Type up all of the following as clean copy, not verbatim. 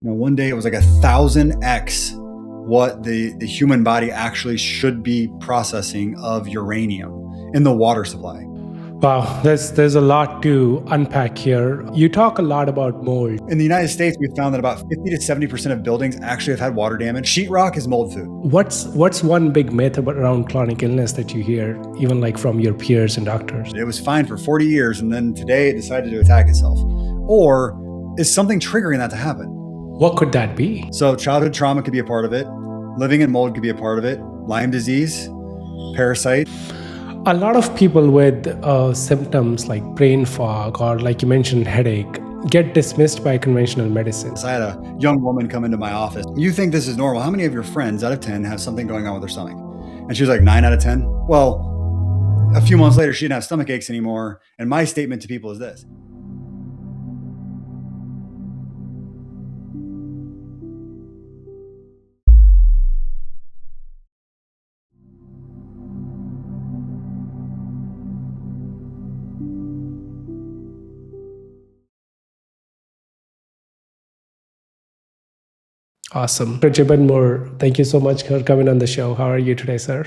One day it was like 1,000x what the human body actually should be processing of uranium in the water supply. Wow, there's a lot to unpack here. You talk a lot about mold. In the United States, we've found that about 50 to 70% of buildings actually have had water damage. Sheetrock is mold food. What's one big myth around chronic illness that you hear, even like from your peers and doctors? It was fine for 40 years, and then today it decided to attack itself. Or is something triggering that to happen? What could that be? So childhood trauma could be a part of it. Living in mold could be a part of it. Lyme disease, parasite. A lot of people with symptoms like brain fog or, like you mentioned, headache get dismissed by conventional medicine. I had a young woman come into my office. You think this is normal? How many of your friends out of 10 have something going on with their stomach? And she was like, 9 out of 10. Well, a few months later, she didn't have stomach aches anymore. And my statement to people is this. Awesome. Jaban Moore, thank you so much for coming on the show. How are you today, sir?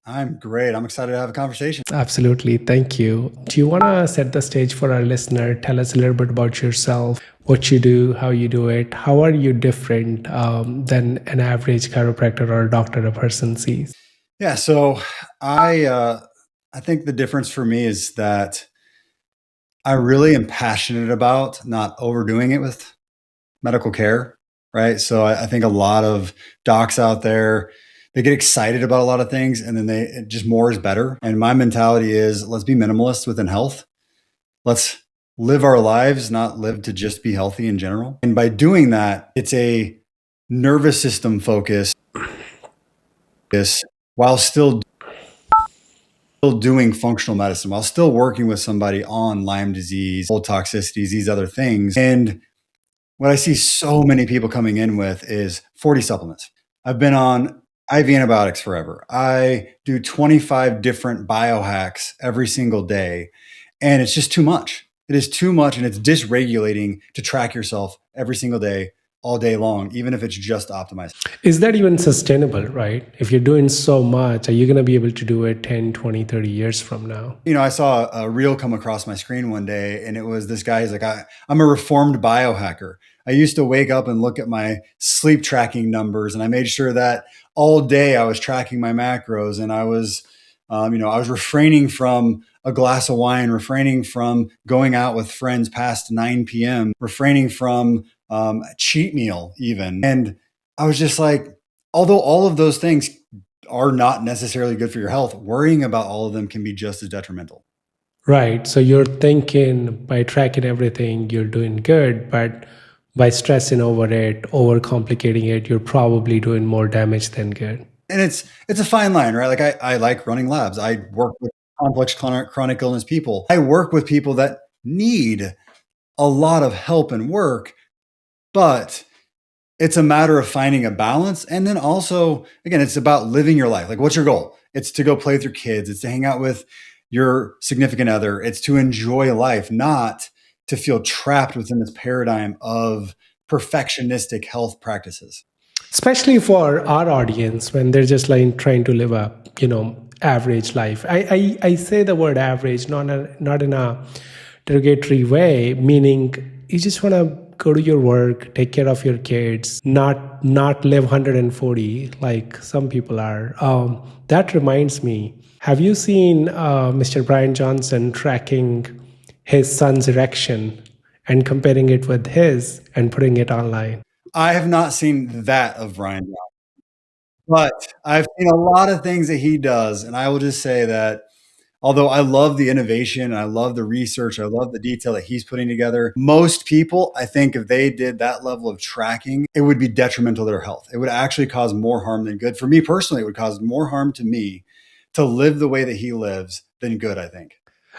I'm great. I'm excited to have a conversation. Absolutely. Thank you. Do you want to set the stage for our listener? Tell us a little bit about yourself, what you do, how you do it. How are you different than an average chiropractor or a doctor a person sees? Yeah. So I think the difference for me is that I really am passionate about not overdoing it with medical care. Right. So I think a lot of docs out there, they get excited about a lot of things and then just more is better. And my mentality is let's be minimalist within health. Let's live our lives, not live to just be healthy in general. And by doing that, it's a nervous system focus while still doing functional medicine, while still working with somebody on Lyme disease, old toxicities, these other things. And what I see so many people coming in with is 40 supplements. I've been on IV antibiotics forever. I do 25 different biohacks every single day, and it's just too much. It is too much, and it's dysregulating to track yourself every single day, all day long, even if it's just optimized. Is that even sustainable, right? If you're doing so much, are you going to be able to do it 10, 20, 30 years from now? I saw a reel come across my screen one day, and it was this guy. He's like, I'm a reformed biohacker. I used to wake up and look at my sleep tracking numbers, and I made sure that all day I was tracking my macros, and I was refraining from a glass of wine, refraining from going out with friends past 9 p.m., refraining from a cheat meal even. And I was just like, although all of those things are not necessarily good for your health, worrying about all of them can be just as detrimental. Right. So you're thinking by tracking everything, you're doing good, but by stressing over it, overcomplicating it, you're probably doing more damage than good. And it's a fine line, right? Like I like running labs. I work with complex chronic illness people. I work with people that need a lot of help and work, but it's a matter of finding a balance. And then also, again, it's about living your life. Like, what's your goal? It's to go play with your kids. It's to hang out with your significant other. It's to enjoy life, not to feel trapped within this paradigm of perfectionistic health practices. Especially for our audience when they're just like trying to live a, average life. I say the word average, not in a derogatory way, meaning you just want to go to your work, take care of your kids, not live 140 like some people are. That reminds me, have you seen Mr. Brian Johnson tracking his son's erection and comparing it with his and putting it online? I have not seen that of Brian Johnson, but I've seen a lot of things that he does. And I will just say that although I love the innovation, I love the research, I love the detail that he's putting together, most people, I think if they did that level of tracking, it would be detrimental to their health. It would actually cause more harm than good. For me personally, it would cause more harm to me to live the way that he lives than good, I think.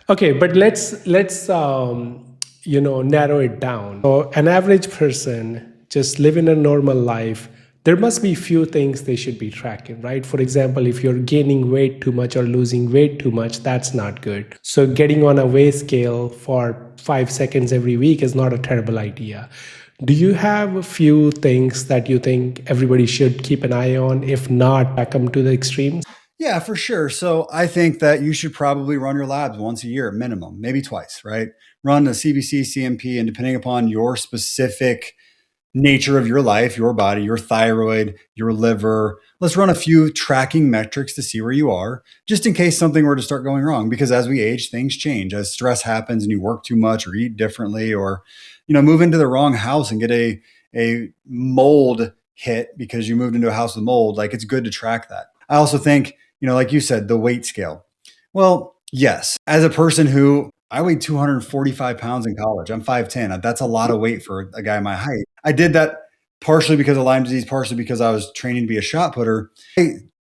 Okay, but let's narrow it down. So an average person just living a normal life, there must be few things they should be tracking, right? For example, if you're gaining weight too much or losing weight too much, that's not good. So getting on a weigh scale for 5 seconds every week is not a terrible idea. Do you have a few things that you think everybody should keep an eye on? If not, back them to the extremes? Yeah, for sure. So I think that you should probably run your labs once a year minimum, maybe twice, right? Run a CBC, CMP, and depending upon your specific nature of your life, your body, your thyroid, your liver. Let's run a few tracking metrics to see where you are, just in case something were to start going wrong. Because as we age, things change. As stress happens and you work too much or eat differently, or move into the wrong house and get a mold hit because you moved into a house with mold, like it's good to track that. I also think, like you said, the weight scale. Well, yes, as a person who I weighed 245 pounds in college. I'm 5'10". That's a lot of weight for a guy my height. I did that partially because of Lyme disease, partially because I was training to be a shot putter.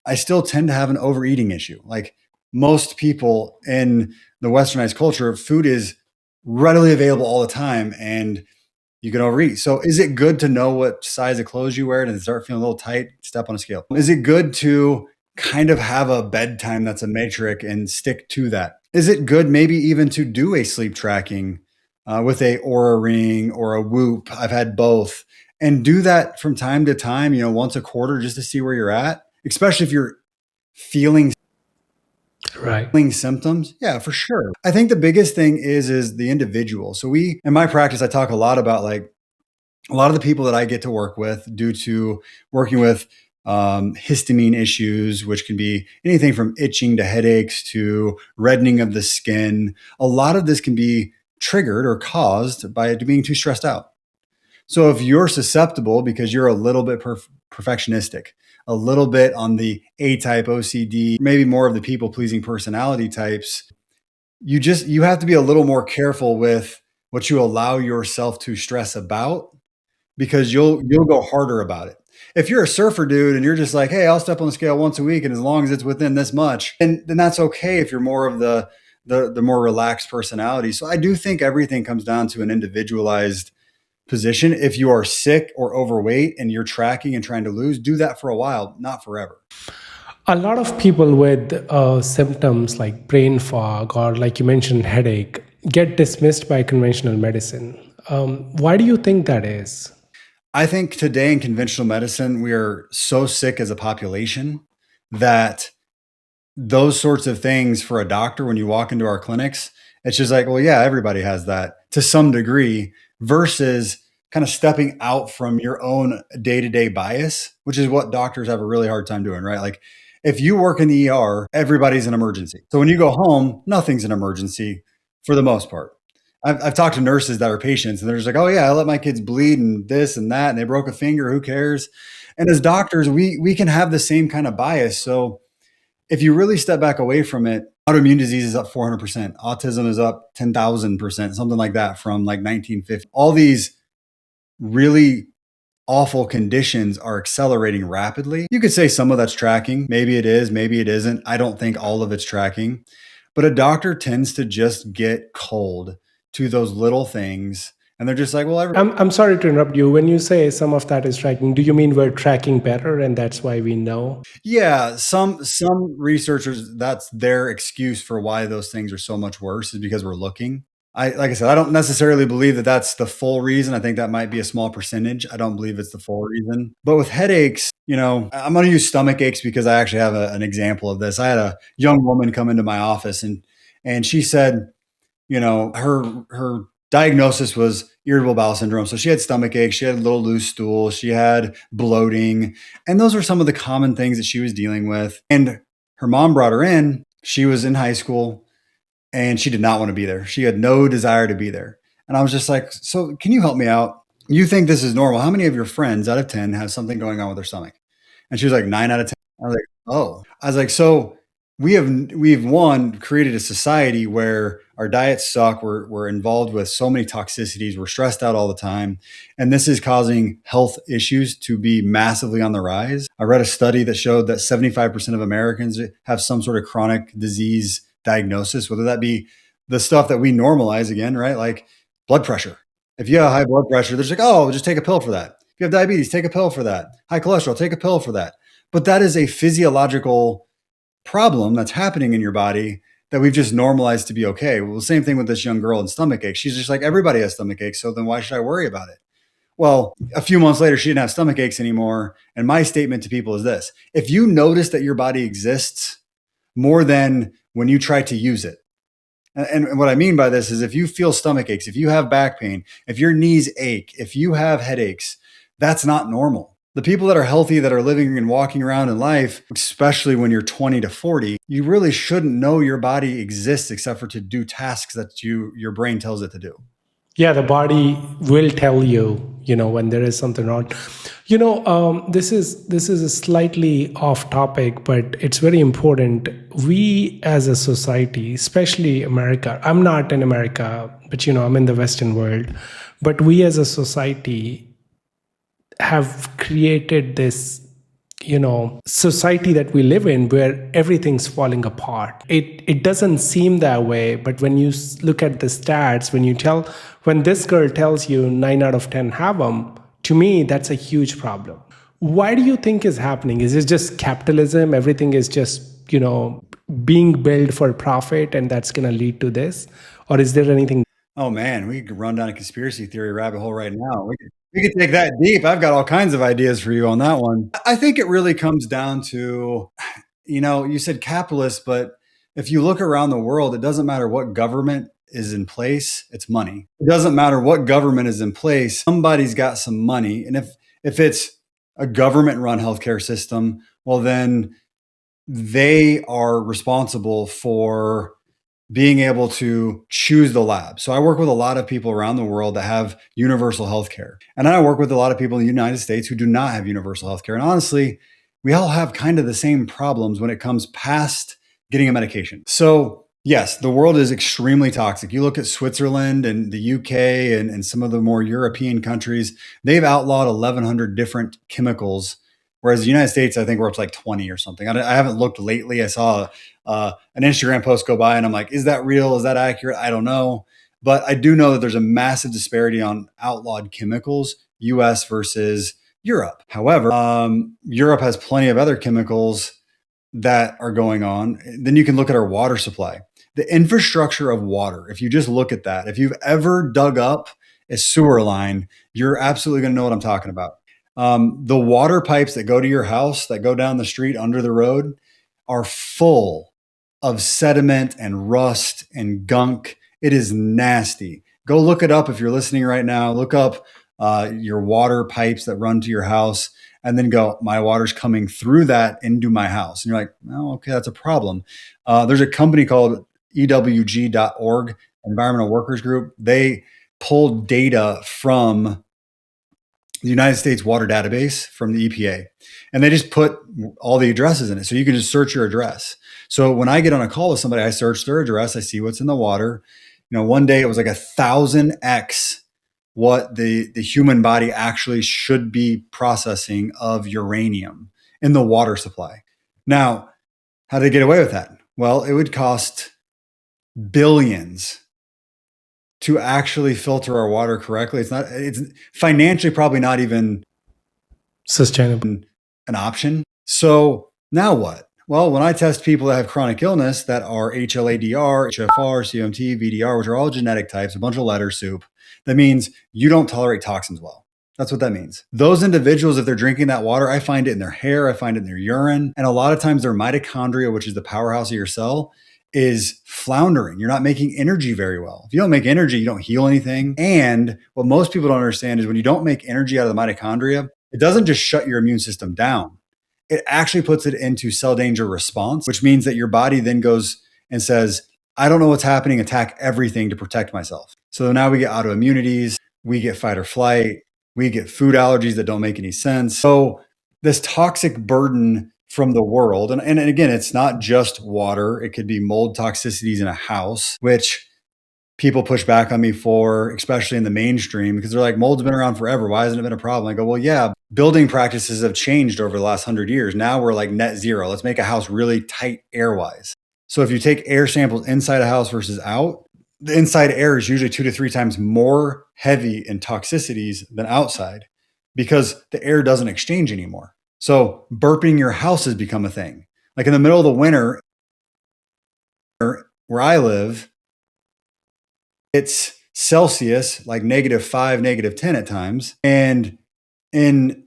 I still tend to have an overeating issue. Like most people in the westernized culture, food is readily available all the time and you can overeat. So is it good to know what size of clothes you wear and start feeling a little tight, step on a scale? Is it good to kind of have a bedtime that's a metric and stick to that? Is it good maybe even to do a sleep tracking with a Aura ring or a Whoop? I've had both. And do that from time to time, once a quarter just to see where you're at, especially if you're feeling Right. symptoms. Yeah, for sure. I think the biggest thing is the individual. So in my practice, I talk a lot about like a lot of the people that I get to work with due to working with histamine issues, which can be anything from itching to headaches to reddening of the skin. A lot of this can be triggered or caused by being too stressed out. So if you're susceptible because you're a little bit perfectionistic, a little bit on the A type OCD, maybe more of the people pleasing personality types, you have to be a little more careful with what you allow yourself to stress about because you'll go harder about it. If you're a surfer dude and you're just like, hey, I'll step on the scale once a week, and as long as it's within this much, then that's okay if you're more of the more relaxed personality. So I do think everything comes down to an individualized position. If you are sick or overweight and you're tracking and trying to lose, do that for a while, not forever. A lot of people with symptoms like brain fog or, like you mentioned, headache get dismissed by conventional medicine. Why do you think that is? I think today in conventional medicine, we are so sick as a population that those sorts of things for a doctor, when you walk into our clinics, it's just like, well, yeah, everybody has that to some degree, versus kind of stepping out from your own day-to-day bias, which is what doctors have a really hard time doing, right? Like if you work in the ER, everybody's an emergency. So when you go home, nothing's an emergency for the most part. I've talked to nurses that are patients and they're just like, oh yeah, I let my kids bleed and this and that, and they broke a finger, who cares? And as doctors, we can have the same kind of bias. So if you really step back away from it, autoimmune disease is up 400%, autism is up 10,000%, something like that from like 1950. All these really awful conditions are accelerating rapidly. You could say some of that's tracking. Maybe it is, maybe it isn't. I don't think all of it's tracking. But a doctor tends to just get cold to those little things. And they're just like, well, I'm sorry to interrupt you. When you say some of that is tracking, do you mean we're tracking better and that's why we know? yeah, some researchers, that's their excuse for why those things are so much worse is because we're looking. Like I said, I don't necessarily believe that that's the full reason. I think that might be a small percentage. I don't believe it's the full reason. But with headaches, I'm going to use stomach aches because I actually have an example of this. I had a young woman come into my office and she said, her diagnosis was irritable bowel syndrome. So she had stomach aches, she had a little loose stool, she had bloating, and those are some of the common things that she was dealing with. And her mom brought her in. She was in high school and she did not want to be there. She had no desire to be there. And I was just like, so can you help me out? You think this is normal? How many of your friends out of 10 have something going on with their stomach? And she was like, 9 out of 10. I was like, oh. I was like, so we've one created a society where our diets suck. We're involved with so many toxicities. We're stressed out all the time. And this is causing health issues to be massively on the rise. I read a study that showed that 75% of Americans have some sort of chronic disease diagnosis, whether that be the stuff that we normalize again, right? Like blood pressure. If you have high blood pressure, there's like, oh, just take a pill for that. If you have diabetes, take a pill for that. High cholesterol, take a pill for that. But that is a physiological problem that's happening in your body that we've just normalized to be okay. Well, the same thing with this young girl in stomach ache. She's just like, everybody has stomach ache. So then why should I worry about it? Well, a few months later, she didn't have stomach aches anymore. And my statement to people is this: if you notice that your body exists more than when you try to use it, and what I mean by this is if you feel stomach aches, if you have back pain, if your knees ache, if you have headaches, that's not normal. The people that are healthy, that are living and walking around in life, especially when you're 20 to 40, you really shouldn't know your body exists except for to do tasks that your brain tells it to do. Yeah, the body will tell you, when there is something wrong. This is a slightly off topic, but it's very important. We as a society, especially America, I'm not in America, but I'm in the Western world, but we as a society have created this society that we live in where everything's falling apart. It doesn't seem that way, but when you look at the stats, when this girl tells you 9 out of 10 have them, to me that's a huge problem. Why do you think is happening? Is it just capitalism? Everything is just being built for profit, and that's going to lead to this? Or is there anything? Oh man, we could run down a conspiracy theory rabbit hole right now. We could take that deep. I've got all kinds of ideas for you on that one. I think it really comes down to, you said capitalist, but if you look around the world, it doesn't matter what government is in place, it's money. It doesn't matter what government is in place, somebody's got some money. And if it's a government run healthcare system, well, then they are responsible for being able to choose the lab. So I work with a lot of people around the world that have universal healthcare. And I work with a lot of people in the United States who do not have universal healthcare. And honestly, we all have kind of the same problems when it comes past getting a medication. So yes, the world is extremely toxic. You look at Switzerland and the UK and some of the more European countries, they've outlawed 1,100 different chemicals. Whereas the United States, I think we're up to like 20 or something. I haven't looked lately. I saw an Instagram post go by and I'm like, is that real? Is that accurate? I don't know. But I do know that there's a massive disparity on outlawed chemicals, US versus Europe. However, Europe has plenty of other chemicals that are going on. Then you can look at our water supply, the infrastructure of water. If you just look at that, if you've ever dug up a sewer line, you're absolutely going to know what I'm talking about. The water pipes that go to your house, that go down the street under the road, are full of sediment and rust and gunk. It is nasty. Go look it up if you're listening right now. Look up your water pipes that run to your house and then go, my water's coming through that into my house. And you're like, oh, okay, that's a problem. There's a company called EWG.org, Environmental Workers Group. They pulled data from the United States Water Database from the EPA, and they just put all the addresses in it. So you can just search your address. So when I get on a call with somebody, I search their address, I see what's in the water. One day it was like 1,000x what the human body actually should be processing of uranium in the water supply. Now, how did they get away with that? Well, it would cost billions to actually filter our water correctly. It's financially probably not even Sustainable. an option. So now what? Well, when I test people that have chronic illness that are HLA-DR, HFR, CMT, VDR, which are all genetic types, a bunch of letter soup, that means you don't tolerate toxins well. That's what that means. Those individuals, if they're drinking that water, I find it in their hair, I find it in their urine, and a lot of times their mitochondria, which is the powerhouse of your cell, is floundering. You're not making energy very well. If you don't make energy, you don't heal anything. And what most people don't understand is when you don't make energy out of the mitochondria, it doesn't just shut your immune system down. It actually puts it into cell danger response, which means that your body then goes and says, I don't know what's happening, attack everything to protect myself. So now we get autoimmunities, we get fight or flight, we get food allergies that don't make any sense. So this toxic burden from the world, and again, it's not just water. It could be mold toxicities in a house, which people push back on me for, especially in the mainstream, because they're like, mold's been around forever. Why hasn't it been a problem? I go, well, yeah, building practices have changed over the last 100 years. Now we're like net zero. Let's make a house really tight air-wise. So if you take air samples inside a house versus out, the inside air is usually 2 to 3 times more heavy in toxicities than outside because the air doesn't exchange anymore. So burping your house has become a thing. Like in the middle of the winter, where I live, it's Celsius, like -5, -10 at times. And in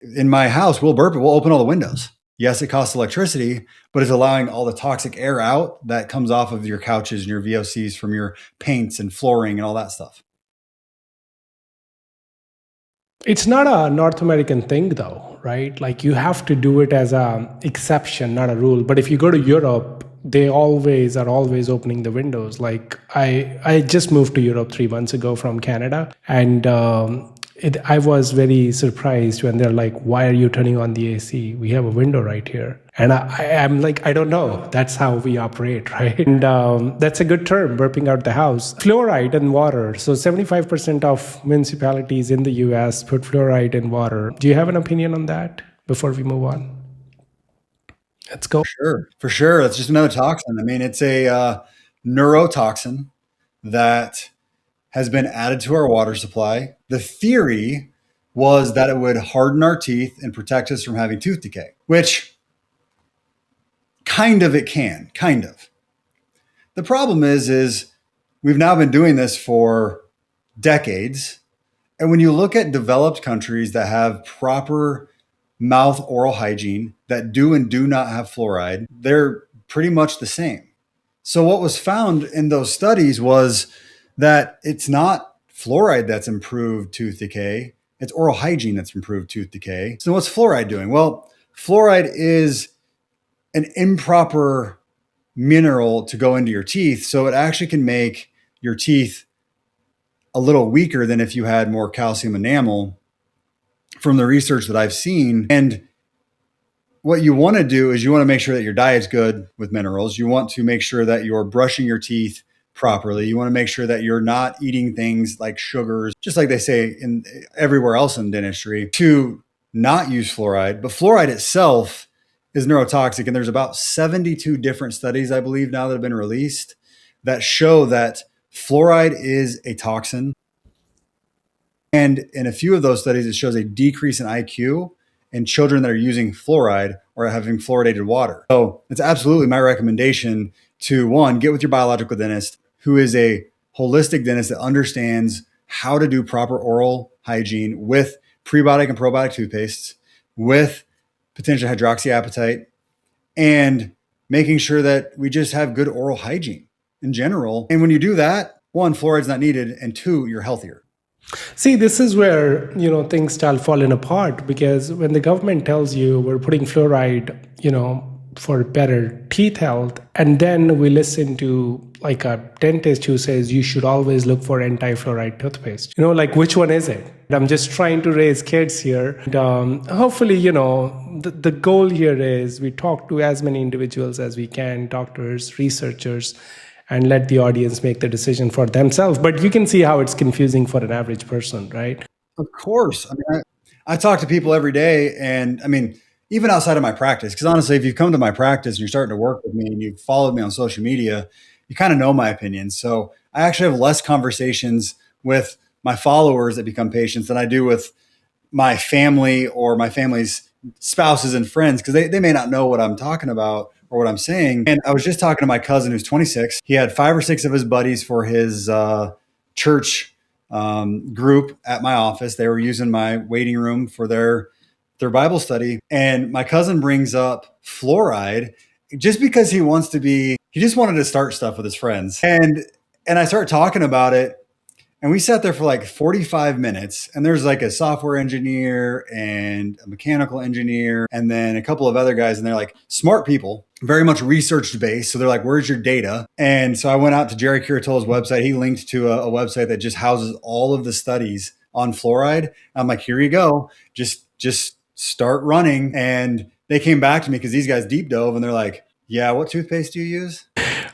my house, we'll burp it. We'll open all the windows. Yes, it costs electricity, but it's allowing all the toxic air out that comes off of your couches and your VOCs from your paints and flooring and all that stuff. It's not a North American thing though, right? Like you have to do it as a exception, not a rule. But if you go to Europe, they always opening the windows. Like I just moved to Europe 3 months ago from Canada, and I was very surprised when they're like, "Why are you turning on the AC? We have a window right here." And I'm like, I don't know. That's how we operate, right? And that's a good term, burping out the house. Fluoride in water. So 75% of municipalities in the US put fluoride in water. Do you have an opinion on that before we move on? Let's go. Sure, for sure. That's just another toxin. I mean, it's a neurotoxin that has been added to our water supply. The theory was that it would harden our teeth and protect us from having tooth decay, which kind of it can, kind of. The problem is we've now been doing this for decades. And when you look at developed countries that have proper mouth oral hygiene, that do and do not have fluoride, they're pretty much the same. So what was found in those studies was that it's not fluoride that's improved tooth decay, it's oral hygiene that's improved tooth decay. So what's fluoride doing? Well, fluoride is an improper mineral to go into your teeth, so it actually can make your teeth a little weaker than if you had more calcium enamel from the research that I've seen. And what you want to do is you want to make sure that your diet's good with minerals. You want to make sure that you're brushing your teeth properly. You want to make sure that you're not eating things like sugars, just like they say in everywhere else in dentistry, to not use fluoride. But fluoride itself is neurotoxic. And there's about 72 different studies, I believe, now that have been released that show that fluoride is a toxin. And in a few of those studies, it shows a decrease in IQ in children that are using fluoride or having fluoridated water. So it's absolutely my recommendation to, one, get with your biological dentist, who is a holistic dentist that understands how to do proper oral hygiene with prebiotic and probiotic toothpastes, with potential hydroxyapatite, and making sure that we just have good oral hygiene in general. And when you do that, one, fluoride's not needed, and two, you're healthier. See, this is where, things start falling apart, because when the government tells you we're putting fluoride, for better teeth health, and then we listen to like a dentist who says you should always look for anti-fluoride toothpaste. Like which one is it? I'm just trying to raise kids here. And, hopefully, the goal here is we talk to as many individuals as we can, doctors, researchers, and let the audience make the decision for themselves. But you can see how it's confusing for an average person, right? Of course. I mean, I talk to people every day, and I mean, even outside of my practice, because honestly, if you've come to my practice and you're starting to work with me and you've followed me on social media, you kind of know my opinions. So I actually have less conversations with my followers that become patients than I do with my family or my family's spouses and friends, because they may not know what I'm talking about or what I'm saying. And I was just talking to my cousin who's 26. He had 5 or 6 of his buddies for his church group at my office. They were using my waiting room for their Bible study. And my cousin brings up fluoride just because he just wanted to start stuff with his friends. And I start talking about it. And we sat there for like 45 minutes, and there's like a software engineer and a mechanical engineer, and then a couple of other guys, and they're like smart people, very much research based. So they're like, where's your data? And so I went out to Jerry Curatolo's website. He linked to a website that just houses all of the studies on fluoride. I'm like, here you go. Just start running. And they came back to me because these guys deep dove, and they're like, yeah, what toothpaste do you use?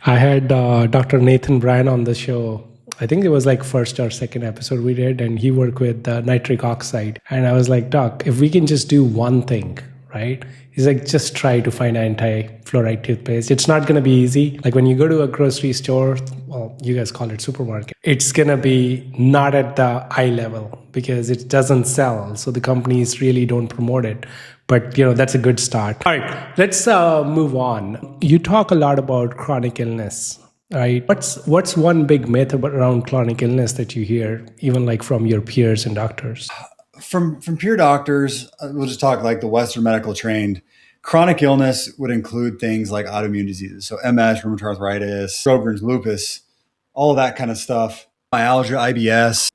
I had Dr. Nathan Bryan on the show. I think it was like first or second episode we did, and he worked with nitric oxide. And I was like, Doc, if we can just do one thing, right? He's like, just try to find anti-fluoride toothpaste. It's not going to be easy. Like when you go to a grocery store, well, you guys call it supermarket, it's going to be not at the eye level because it doesn't sell. So the companies really don't promote it. But, that's a good start. All right, let's move on. You talk a lot about chronic illness. right? What's one big myth around chronic illness that you hear, even like from your peers and doctors? From pure doctors, we'll just talk like the Western medical trained. Chronic illness would include things like autoimmune diseases, so MS, rheumatoid arthritis, Sjogren's, lupus, all of that kind of stuff. Myalgia, IBS.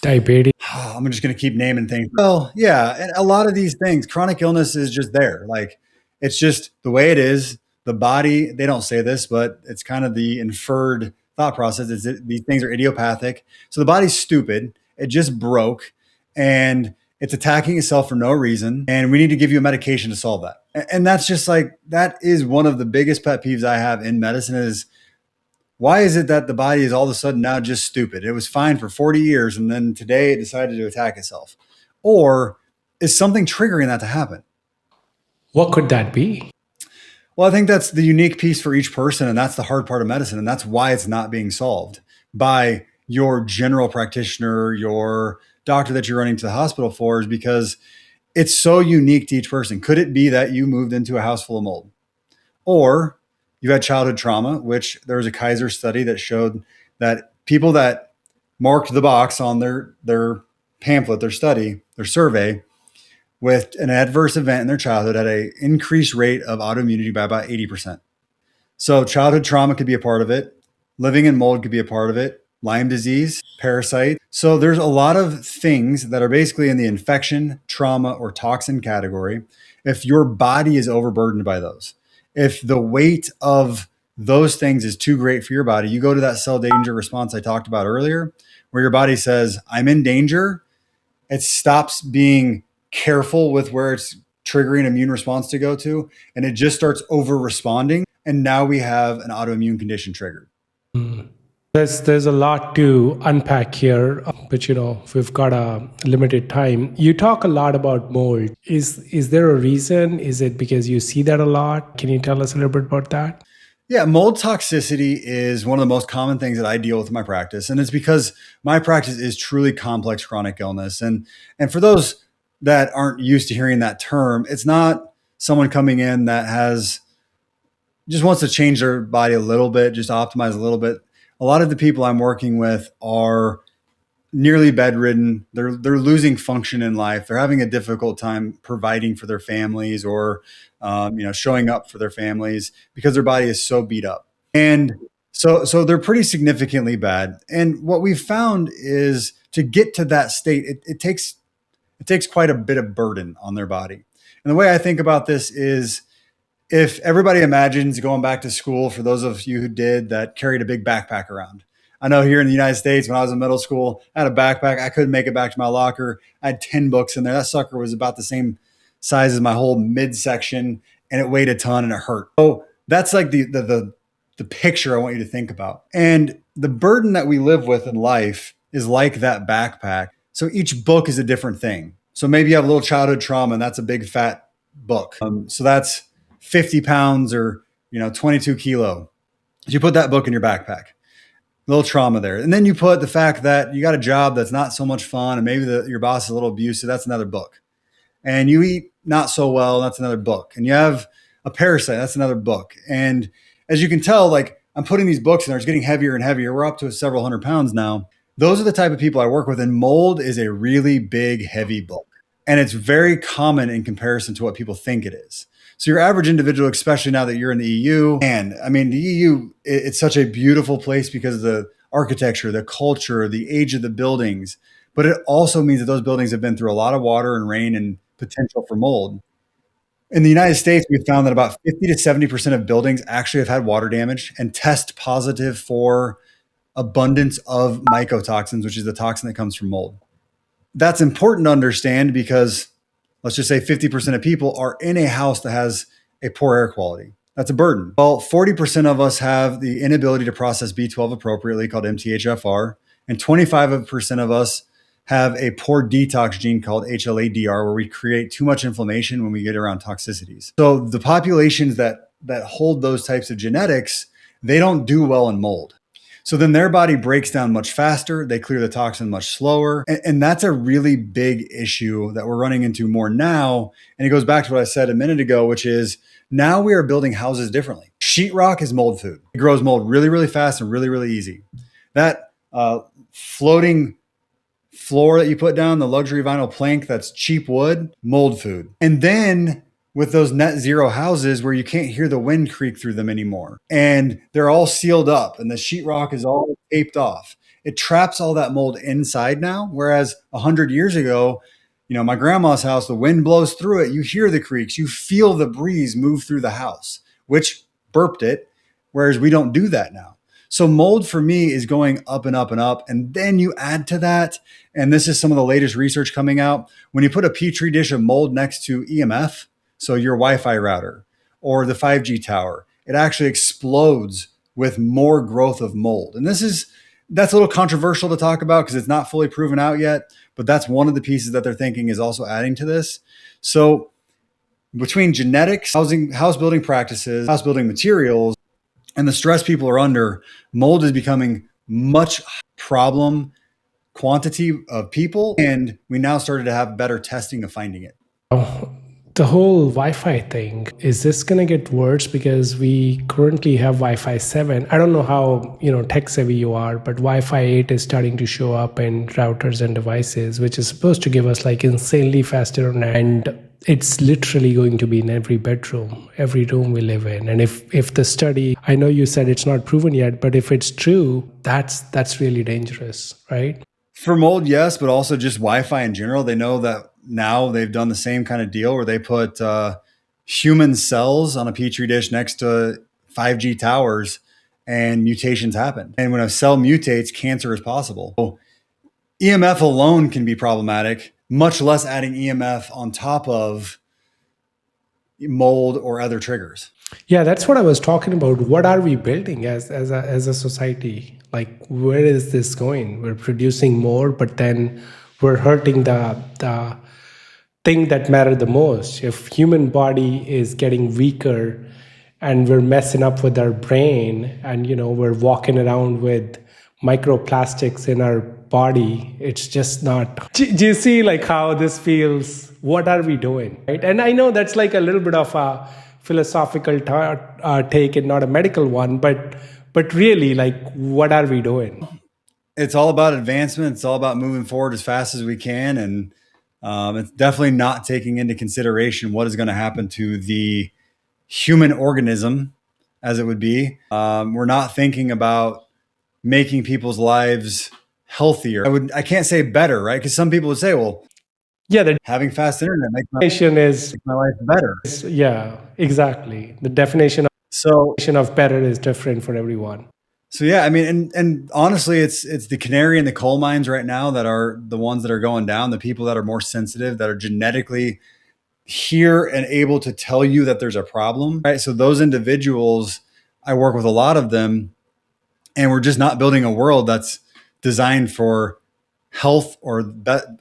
Diabetes. I'm just going to keep naming things. Well, yeah, and a lot of these things, chronic illness is just there. Like it's just the way it is. The body, they don't say this, but it's kind of the inferred thought process is that these things are idiopathic. So the body's stupid. It just broke and it's attacking itself for no reason. And we need to give you a medication to solve that. And that's just like, that is one of the biggest pet peeves I have in medicine is why is it that the body is all of a sudden now just stupid? It was fine for 40 years and then today it decided to attack itself. Or is something triggering that to happen? What could that be? Well, I think that's the unique piece for each person. And that's the hard part of medicine. And that's why it's not being solved by your general practitioner, your doctor that you're running to the hospital for, is because it's so unique to each person. Could it be that you moved into a house full of mold? Or you had childhood trauma, which there was a Kaiser study that showed that people that marked the box on their pamphlet, their study, their survey, with an adverse event in their childhood had an increased rate of autoimmunity by about 80%. So childhood trauma could be a part of it. Living in mold could be a part of it. Lyme disease, parasites. So there's a lot of things that are basically in the infection, trauma, or toxin category. If your body is overburdened by those, if the weight of those things is too great for your body, you go to that cell danger response I talked about earlier, where your body says, I'm in danger. It stops being careful with where it's triggering immune response to go to, and it just starts over responding. And now we have an autoimmune condition triggered. There's a lot to unpack here, but we've got a limited time. You talk a lot about mold. Is there a reason? Is it because you see that a lot? Can you tell us a little bit about that? Yeah, mold toxicity is one of the most common things that I deal with in my practice. And it's because my practice is truly complex chronic illness. And for those that aren't used to hearing that term, it's not someone coming in that has just wants to change their body a little bit, just optimize a little bit. A lot of the people I'm working with are nearly bedridden. They're losing function in life. They're having a difficult time providing for their families or showing up for their families because their body is so beat up. And so they're pretty significantly bad. And what we've found is to get to that state, it takes quite a bit of burden on their body. And the way I think about this is if everybody imagines going back to school, for those of you who did that carried a big backpack around. I know here in the United States, when I was in middle school, I had a backpack. I couldn't make it back to my locker. I had 10 books in there. That sucker was about the same size as my whole midsection, and it weighed a ton and it hurt. So that's like the picture I want you to think about. And the burden that we live with in life is like that backpack. So each book is a different thing. So maybe you have a little childhood trauma, and that's a big fat book. So that's 50 pounds or 22 kilo. You put that book in your backpack, a little trauma there. And then you put the fact that you got a job that's not so much fun and maybe your boss is a little abusive. That's another book. And you eat not so well. That's another book. And you have a parasite. That's another book. And as you can tell, like I'm putting these books in there, it's getting heavier and heavier. We're up to several hundred pounds now. Those are the type of people I work with. And mold is a really big, heavy book. And it's very common in comparison to what people think it is. So your average individual, especially now that you're in the EU, and I mean, the EU, it's such a beautiful place because of the architecture, the culture, the age of the buildings. But it also means that those buildings have been through a lot of water and rain and potential for mold. In the United States, we've found that about 50 to 70% of buildings actually have had water damage and test positive for abundance of mycotoxins, which is the toxin that comes from mold. That's important to understand because let's just say 50% of people are in a house that has a poor air quality. That's a burden. Well, 40% of us have the inability to process B12 appropriately, called MTHFR, and 25% of us have a poor detox gene called HLA-DR, where we create too much inflammation when we get around toxicities. So the populations that hold those types of genetics, they don't do well in mold. So then their body breaks down much faster. They clear the toxin much slower. And that's a really big issue that we're running into more now. And it goes back to what I said a minute ago, which is now we are building houses differently. Sheetrock is mold food. It grows mold really, really fast and really, really easy. That floating floor that you put down, the luxury vinyl plank that's cheap wood, mold food. And then with those net zero houses where you can't hear the wind creak through them anymore, and they're all sealed up and the sheetrock is all taped off, it traps all that mold inside now. Whereas 100 years ago, my grandma's house, the wind blows through it, you hear the creaks, you feel the breeze move through the house, which burped it. Whereas we don't do that now. So mold for me is going up and up and up. And then you add to that, and this is some of the latest research coming out, when you put a petri dish of mold next to EMF, so your Wi-Fi router or the 5G tower, it actually explodes with more growth of mold. And that's a little controversial to talk about because it's not fully proven out yet, but that's one of the pieces that they're thinking is also adding to this. So between genetics, house building practices, house building materials, and the stress people are under, mold is becoming much problem quantity of people. And we now started to have better testing of finding it. The whole Wi-Fi thing, is this going to get worse? Because we currently have Wi-Fi 7. I don't know how, tech savvy you are, but Wi-Fi 8 is starting to show up in routers and devices, which is supposed to give us like insanely fast internet. And it's literally going to be in every bedroom, every room we live in. And if the study, I know you said it's not proven yet, but if it's true, that's really dangerous, right? For mold, yes, but also just Wi-Fi in general. They know that now they've done the same kind of deal where they put human cells on a petri dish next to 5G towers, and mutations happen. And when a cell mutates, cancer is possible. So EMF alone can be problematic, much less adding EMF on top of mold or other triggers. Yeah, that's what I was talking about. What are we building as a society? Like, where is this going? We're producing more, but then we're hurting the thing that matters the most. If human body is getting weaker and we're messing up with our brain, and we're walking around with microplastics in our body, it's just not. Do you see like how this feels? What are we doing, right? And I know that's like a little bit of a philosophical take and not a medical one, but really, like, what are we doing? It's all about advancement. It's all about moving forward as fast as we can. And it's definitely not taking into consideration what is going to happen to the human organism, as it would be. We're not thinking about making people's lives healthier. I can't say better, right? Because some people would say, well, yeah, having fast internet makes my life better. Yeah, exactly. The definition of better is different for everyone. So yeah, I mean, and honestly, it's the canary in the coal mines right now that are the ones that are going down. The people that are more sensitive, that are genetically here and able to tell you that there's a problem, right? So those individuals, I work with a lot of them, and we're just not building a world that's designed for health or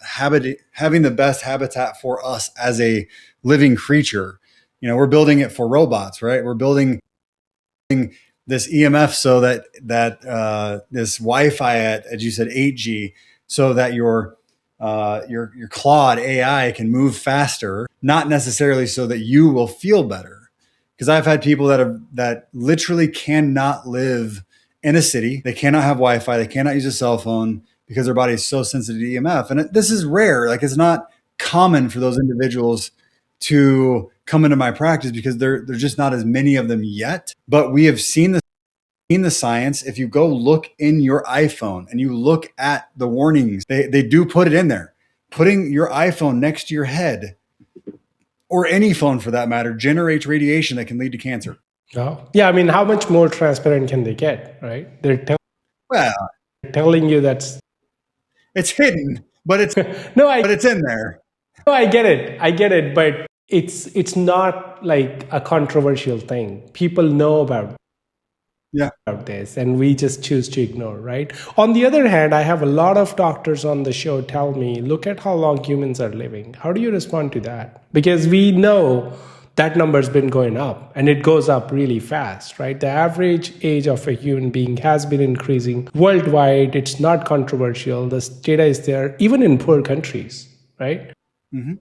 having the best habitat for us as a living creature. We're building it for robots, right? We're building this EMF so that this Wi-Fi at, as you said, 8G, so that your Claude AI can move faster, not necessarily so that you will feel better. Because I've had people that literally cannot live in a city. They cannot have Wi-Fi. They cannot use a cell phone because their body is so sensitive to EMF. And this is rare. Like, it's not common for those individuals to come into my practice because there's just not as many of them yet. But we have seen the science. If you go look in your iPhone and you look at the warnings, they do put it in there. Putting your iPhone next to your head, or any phone for that matter, generates radiation that can lead to cancer. Oh. Yeah, I mean, how much more transparent can they get, right? They're telling you that's... It's hidden, but it's but it's in there. No, I get it, but it's not like a controversial thing. People know about this, and we just choose to ignore, right? On the other hand, I have a lot of doctors on the show tell me, look at how long humans are living. How do you respond to that? Because we know that number's been going up, and it goes up really fast, right? The average age of a human being has been increasing worldwide. It's not controversial. The data is there, even in poor countries, right? Mm-hmm.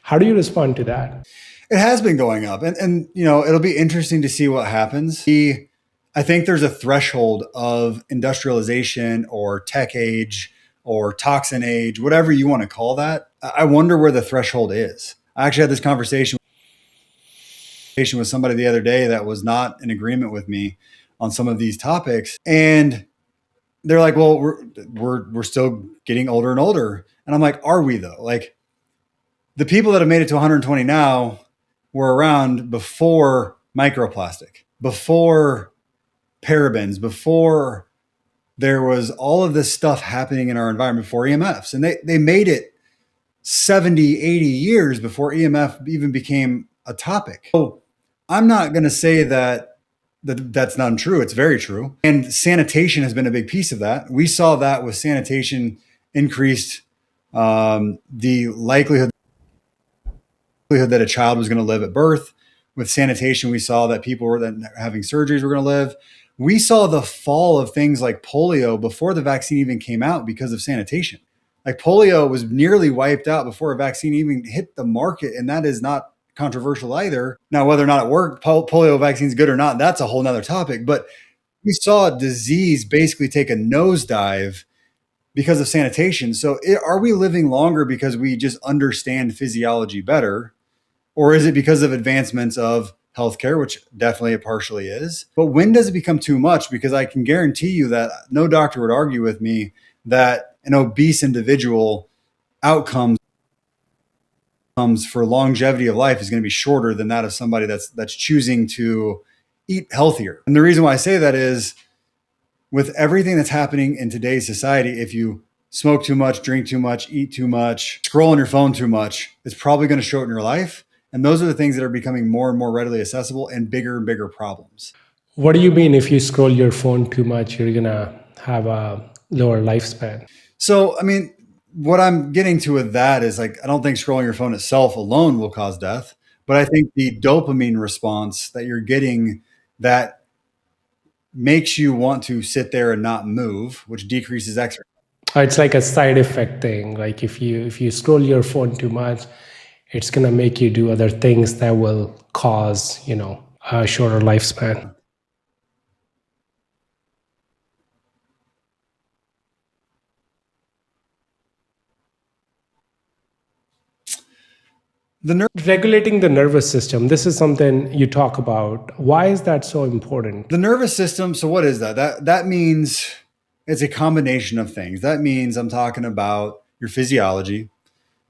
How do you respond to that? It has been going up, and it'll be interesting to see what happens. I think there's a threshold of industrialization or tech age or toxin age, whatever you want to call that. I wonder where the threshold is. I actually had this conversation with somebody the other day that was not in agreement with me on some of these topics, and they're like, "Well, we're still getting older and older," and I'm like, "Are we though? Like the people that have made it to 120 now were around before microplastic, before parabens, before there was all of this stuff happening in our environment, before EMFs, and they made it 70, 80 years before EMF even became a topic." So I'm not going to say that's not true. It's very true. And sanitation has been a big piece of that. We saw that with sanitation increased the likelihood that a child was going to live at birth. With sanitation, we saw that people were that having surgeries were going to live. We saw the fall of things like polio before the vaccine even came out because of sanitation. Like polio was nearly wiped out before a vaccine even hit the market, and that is not controversial either. Now, whether or not it worked, polio vaccine is good or not, that's a whole nother topic. But we saw disease basically take a nosedive because of sanitation. So, are we living longer because we just understand physiology better? Or is it because of advancements of healthcare, which definitely it partially is? But when does it become too much? Because I can guarantee you that no doctor would argue with me that an obese individual outcomes for longevity of life is going to be shorter than that of somebody that's choosing to eat healthier. And the reason why I say that is with everything that's happening in today's society, if you smoke too much, drink too much, eat too much, scroll on your phone too much, it's probably going to show it in your life. And those are the things that are becoming more and more readily accessible and bigger problems. What do you mean if you scroll your phone too much, you're going to have a lower lifespan? So, I mean, what I'm getting to with that is like, I don't think scrolling your phone itself alone will cause death, but I think the dopamine response that you're getting that makes you want to sit there and not move, which decreases exercise. It's like a side effect thing. Like if you scroll your phone too much, it's going to make you do other things that will cause, a shorter lifespan. Regulating the nervous system, this is something you talk about. Why is that so important? The nervous system. So what is that? That means it's a combination of things. That means I'm talking about your physiology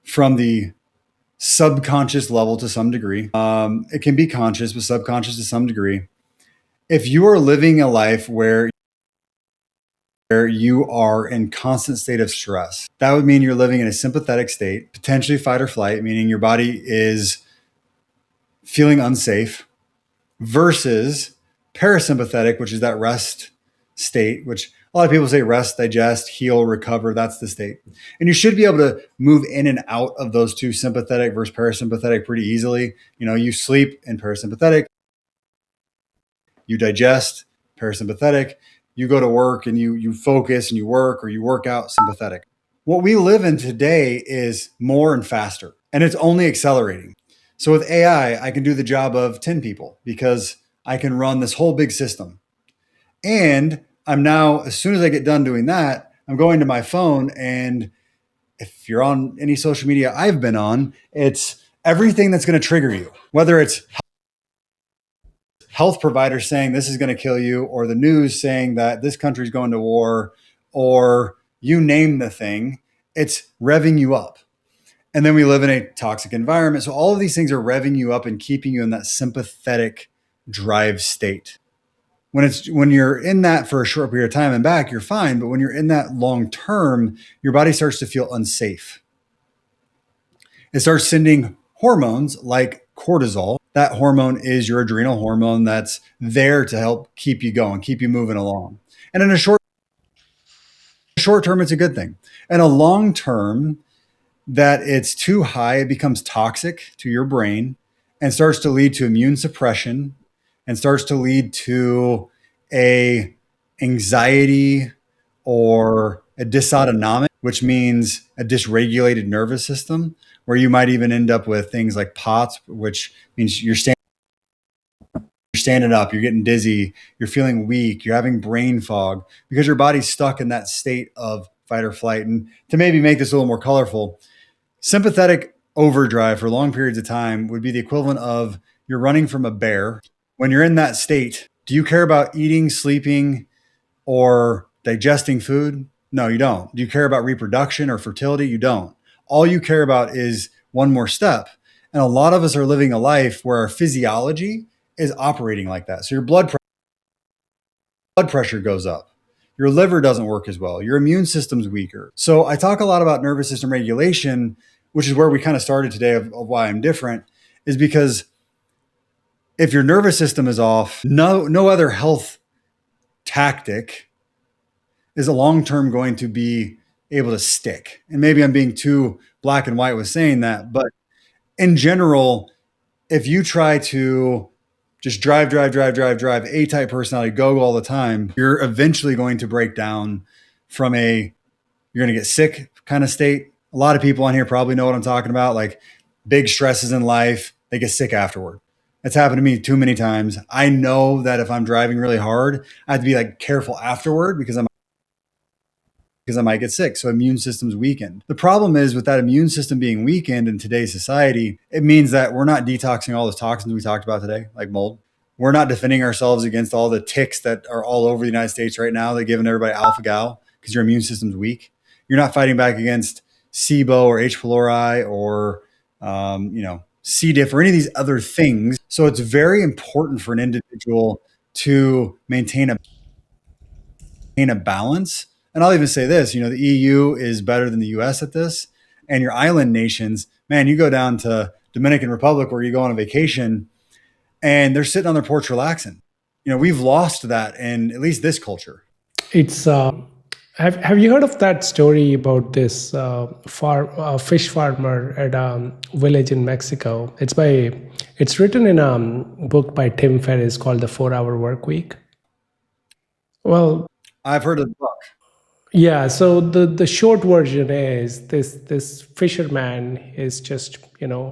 from the subconscious level to some degree. It can be conscious, but subconscious to some degree. If you are living a life where you are in constant state of stress, that would mean you're living in a sympathetic state, potentially fight or flight, meaning your body is feeling unsafe, versus parasympathetic, which is that rest state, which a lot of people say rest, digest, heal, recover. That's the state. And you should be able to move in and out of those two, sympathetic versus parasympathetic, pretty easily. You sleep in parasympathetic, you digest, parasympathetic, you go to work and you focus and you work or you work out, sympathetic. What we live in today is more and faster, and it's only accelerating. So with AI, I can do the job of 10 people because I can run this whole big system. And I'm now, as soon as I get done doing that, I'm going to my phone. And if you're on any social media I've been on, it's everything that's going to trigger you, whether it's health providers saying this is going to kill you, or the news saying that this country's going to war, or you name the thing, it's revving you up. And then we live in a toxic environment. So all of these things are revving you up and keeping you in that sympathetic drive state. When you're in that for a short period of time and back, you're fine. But when you're in that long term, your body starts to feel unsafe. It starts sending hormones like cortisol. That hormone is your adrenal hormone that's there to help keep you going, keep you moving along. And in a short term, it's a good thing. And a long term, that it's too high, it becomes toxic to your brain and starts to lead to immune suppression and starts to lead to a anxiety or a dysautonomic. which means a dysregulated nervous system, where you might even end up with things like POTS, which means you're standing up, you're getting dizzy, you're feeling weak, you're having brain fog because your body's stuck in that state of fight or flight. And to maybe make this a little more colorful, sympathetic overdrive for long periods of time would be the equivalent of you're running from a bear. When you're in that state, do you care about eating, sleeping, or digesting food? No, you don't. Do you care about reproduction or fertility? You don't. All you care about is one more step. And a lot of us are living a life where our physiology is operating like that. So your blood pressure goes up. Your liver doesn't work as well. Your immune system's weaker. So I talk a lot about nervous system regulation, which is where we kind of started today of why I'm different, is because if your nervous system is off, no other health tactic is a long term going to be able to stick. And maybe I'm being too black and white with saying that, but in general, if you try to just drive, A type personality, go all the time, you're eventually going to break down from you're going to get sick kind of state. A lot of people on here probably know what I'm talking about, like big stresses in life, they get sick afterward. It's happened to me too many times. I know that if I'm driving really hard, I have to be like careful afterward because I might get sick. So immune system's weakened. The problem is with that immune system being weakened in today's society, it means that we're not detoxing all those toxins we talked about today, like mold. We're not defending ourselves against all the ticks that are all over the United States right now. They're giving everybody alpha gal because your immune system's weak. You're not fighting back against SIBO or H. pylori or C. diff or any of these other things. So it's very important for an individual to maintain a balance. And I'll even say this, the EU is better than the US at this. And your island nations, man, you go down to Dominican Republic where you go on a vacation and they're sitting on their porch relaxing. We've lost that in at least this culture. It's have you heard of that story about this fish farmer at a village in Mexico? It's written in a book by Tim Ferriss called The 4 Hour Work Week. Well, I've heard of the book. yeah, so the short version is this fisherman is just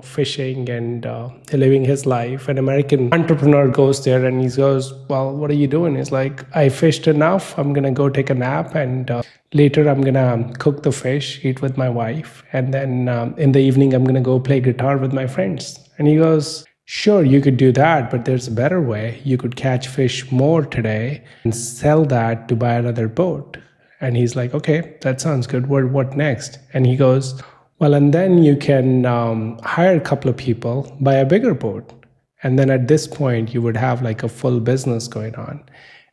fishing and living his life. An American entrepreneur goes there and he goes, "Well, what are you doing?" He's like, "I fished enough. I'm gonna go take a nap and later I'm gonna cook the fish, eat with my wife, and then in the evening I'm gonna go play guitar with my friends." And he goes, "Sure, you could do that, but there's a better way. You could catch fish more today and sell that to buy another boat." And he's like, "Okay, that sounds good. What next?" And he goes, "Well, and then you can hire a couple of people, buy a bigger boat. And then at this point, you would have like a full business going on.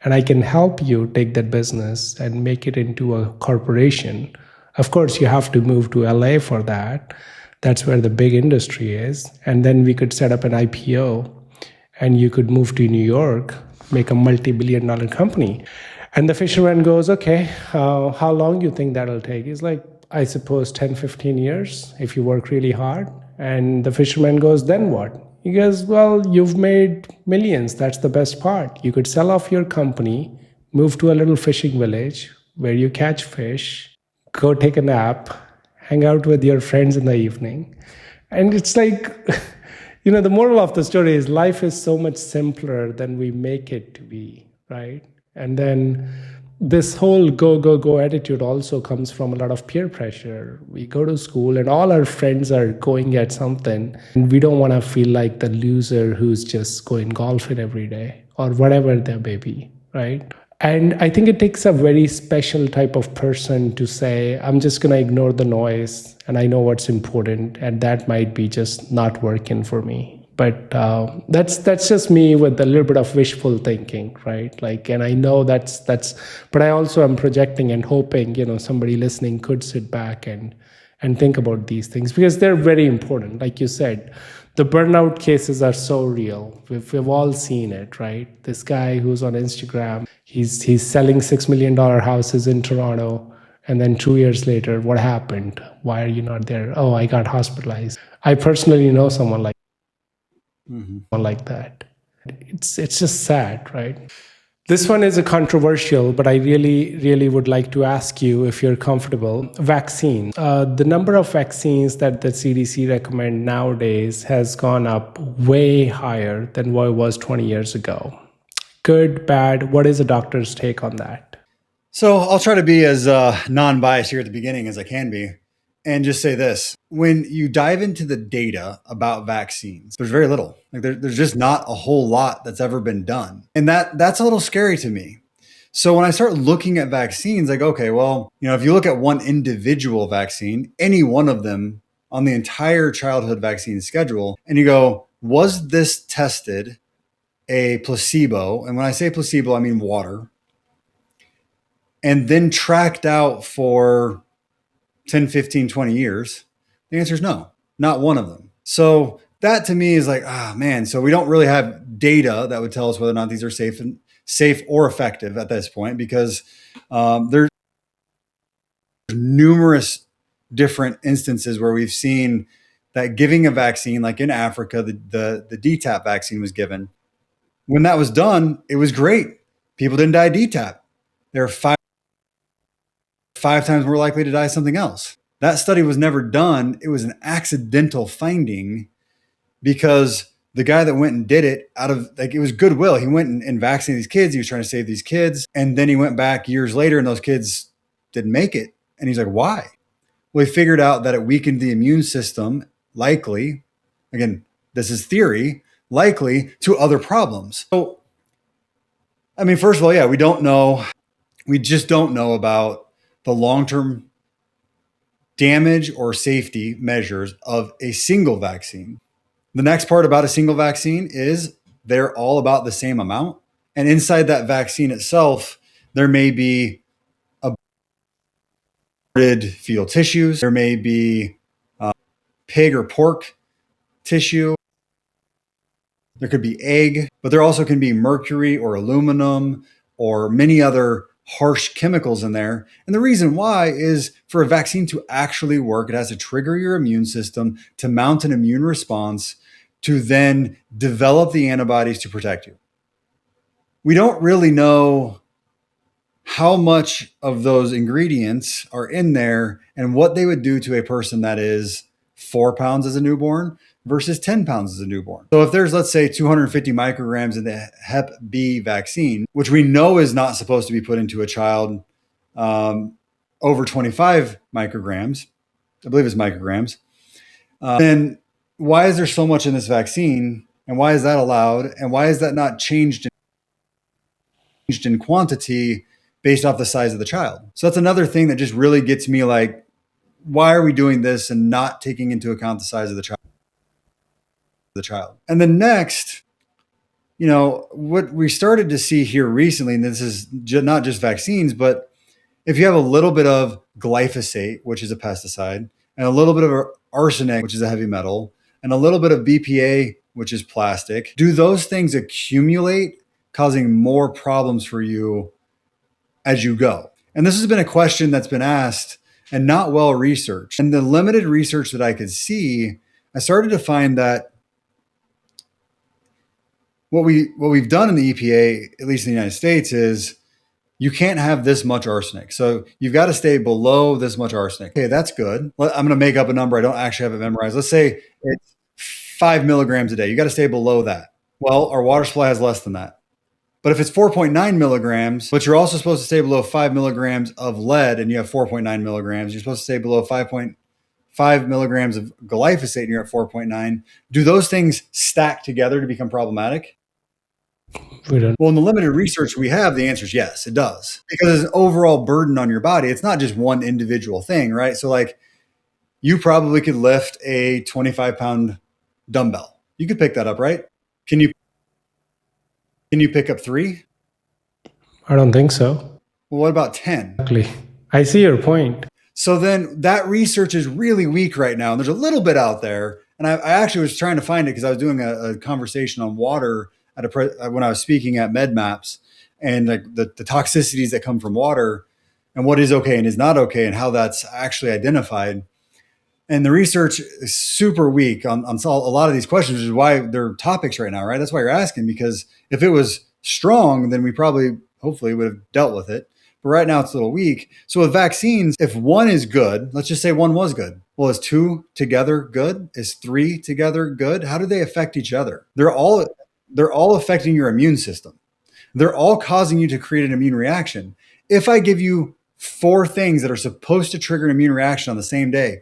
And I can help you take that business and make it into a corporation. Of course, you have to move to LA for that. That's where the big industry is. And then we could set up an IPO and you could move to New York, make a multi-billion-dollar company." And the fisherman goes, "Okay, how long do you think that'll take?" He's like, "I suppose 10, 15 years if you work really hard." And the fisherman goes, "Then what?" He goes, "Well, you've made millions. That's the best part. You could sell off your company, move to a little fishing village where you catch fish, go take a nap, hang out with your friends in the evening." And it's like, the moral of the story is life is so much simpler than we make it to be, right? And then this whole go, go, go attitude also comes from a lot of peer pressure. We go to school and all our friends are going at something, and we don't want to feel like the loser who's just going golfing every day or whatever there may be, right? And I think it takes a very special type of person to say, "I'm just going to ignore the noise and I know what's important, and that might be just not working for me." But that's just me with a little bit of wishful thinking, right? And I know that's. But I also am projecting and hoping, somebody listening could sit back and think about these things because they're very important. Like you said, the burnout cases are so real. We've all seen it, right? This guy who's on Instagram, he's selling $6 million houses in Toronto. And then 2 years later, what happened? Why are you not there? Oh, I got hospitalized. I personally know someone like that. It's just sad, right? This one is a controversial, but I really would like to ask you if you're comfortable. Vaccine. The number of vaccines that the CDC recommend nowadays has gone up way higher than what it was 20 years ago. Good, bad. What is a doctor's take on that? So I'll try to be as non-biased here at the beginning as I can be, and just say this: when you dive into the data about vaccines, there's very little. Like there's just not a whole lot that's ever been done, and that's a little scary to me. So when I start looking at vaccines, I go, okay, well, if you look at one individual vaccine, any one of them on the entire childhood vaccine schedule, and you go, was this tested a placebo? And when I say placebo, I mean water, and then tracked out for 10, 15, 20 years? The answer is no, not one of them. So that to me is like, man, so we don't really have data that would tell us whether or not these are safe or effective at this point, because there's numerous different instances where we've seen that giving a vaccine, like in Africa, the DTaP vaccine was given. When that was done, it was great. People didn't die of DTaP. They're five times more likely to die of something else. That study was never done. It was an accidental finding because the guy that went and did it out of, like, it was goodwill. He went and vaccinated these kids. He was trying to save these kids. And then he went back years later and those kids didn't make it. And he's like, why? Well, he figured out that it weakened the immune system, likely, again, this is theory, likely to other problems. So, I mean, first of all, yeah, we don't know. We just don't know about the long-term damage or safety measures of a single vaccine. The next part about a single vaccine is they're all about the same amount. And inside that vaccine itself, there may be aborted fetal tissues, there may be pig or pork tissue, there could be egg, but there also can be mercury or aluminum or many other harsh chemicals in there. And the reason why is for a vaccine to actually work, it has to trigger your immune system to mount an immune response to then develop the antibodies to protect you. We don't really know how much of those ingredients are in there and what they would do to a person that is 4 pounds as a newborn versus 10 pounds as a newborn. So if there's, let's say, 250 micrograms in the Hep B vaccine, which we know is not supposed to be put into a child over 25 micrograms, I believe it's micrograms, then why is there so much in this vaccine? And why is that allowed? And why is that not changed in quantity based off the size of the child? So that's another thing that just really gets me like, why are we doing this and not taking into account the size of the child? And then next, what we started to see here recently, and this is not just vaccines, but if you have a little bit of glyphosate, which is a pesticide, and a little bit of arsenic, which is a heavy metal, and a little bit of BPA, which is plastic, do those things accumulate, causing more problems for you as you go? And this has been a question that's been asked and not well researched. And the limited research that I could see, I started to find that what we've done in the EPA, at least in the United States, is you can't have this much arsenic. So you've got to stay below this much arsenic. Okay, that's good. I'm going to make up a number. I don't actually have it memorized. Let's say it's 5 milligrams a day. You got to stay below that. Well, our water supply has less than that. But if it's 4.9 milligrams, but you're also supposed to stay below 5 milligrams of lead and you have 4.9 milligrams, you're supposed to stay below 5.5 milligrams of glyphosate and you're at 4.9. Do those things stack together to become problematic? Well, in the limited research we have, the answer is yes, it does. Because it's an overall burden on your body. It's not just one individual thing, right? So like you probably could lift a 25-pound dumbbell. You could pick that up, right? Can you pick up 3? I don't think so. Well, what about 10? Exactly. I see your point. So then that research is really weak right now. And there's a little bit out there. And I actually was trying to find it because I was doing a conversation on water when I was speaking at MedMaps, and like the toxicities that come from water and what is okay and is not okay and how that's actually identified. And the research is super weak on a lot of these questions, which is why they're topics right now, right? That's why you're asking, because if it was strong, then we probably, hopefully, would have dealt with it. But right now it's a little weak. So with vaccines, if one is good, let's just say one was good. Well, is two together good? Is three together good? How do they affect each other? They're all affecting your immune system. They're all causing you to create an immune reaction. If I give you four things that are supposed to trigger an immune reaction on the same day,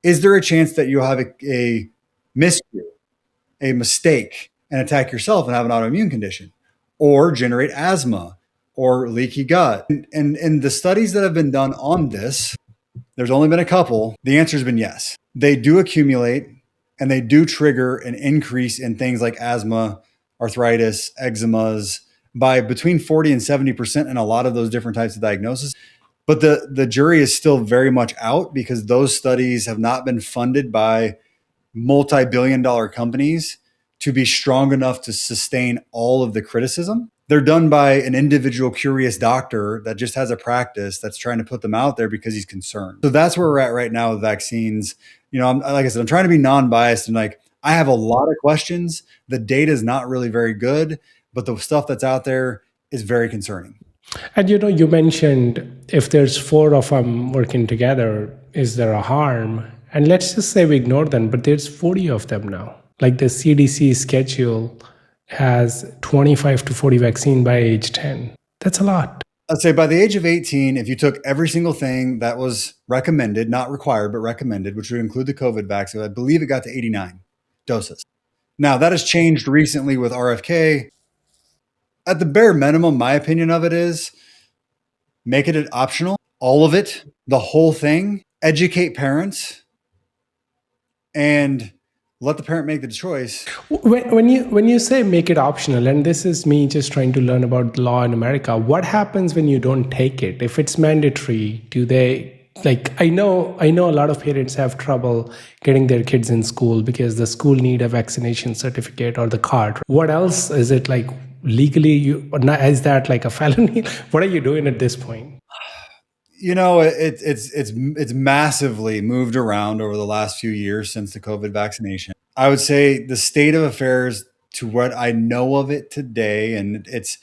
is there a chance that you'll have a miscue, a mistake, and attack yourself and have an autoimmune condition, or generate asthma or leaky gut? And the studies that have been done on this, there's only been a couple. The answer has been yes. They do accumulate and they do trigger an increase in things like asthma, arthritis, eczemas by between 40 and 70% in a lot of those different types of diagnoses. But the jury is still very much out because those studies have not been funded by multi-billion-dollar companies to be strong enough to sustain all of the criticism. They're done by an individual curious doctor that just has a practice that's trying to put them out there because he's concerned. So that's where we're at right now with vaccines. Like I said, I'm trying to be non-biased, and like I have a lot of questions. The data is not really very good, but the stuff that's out there is very concerning. And you mentioned if there's four of them working together, is there a harm? And let's just say we ignore them, but there's 40 of them now. Like the CDC schedule has 25 to 40 vaccine by age 10. That's a lot. I'd say by the age of 18, if you took every single thing that was recommended, not required, but recommended, which would include the COVID vaccine, I believe it got to 89 doses. Now, that has changed recently with RFK. At the bare minimum, my opinion of it is make it optional, all of it, the whole thing, educate parents, and let the parent make the choice. When you say make it optional, and this is me just trying to learn about the law in America, what happens when you don't take it? If it's mandatory, do they I know a lot of parents have trouble getting their kids in school because the school need a vaccination certificate or the card. What else is it like legally? Is that like a felony? What are you doing at this point? It's massively moved around over the last few years since the COVID vaccination. I would say the state of affairs, to what I know of it today, and it's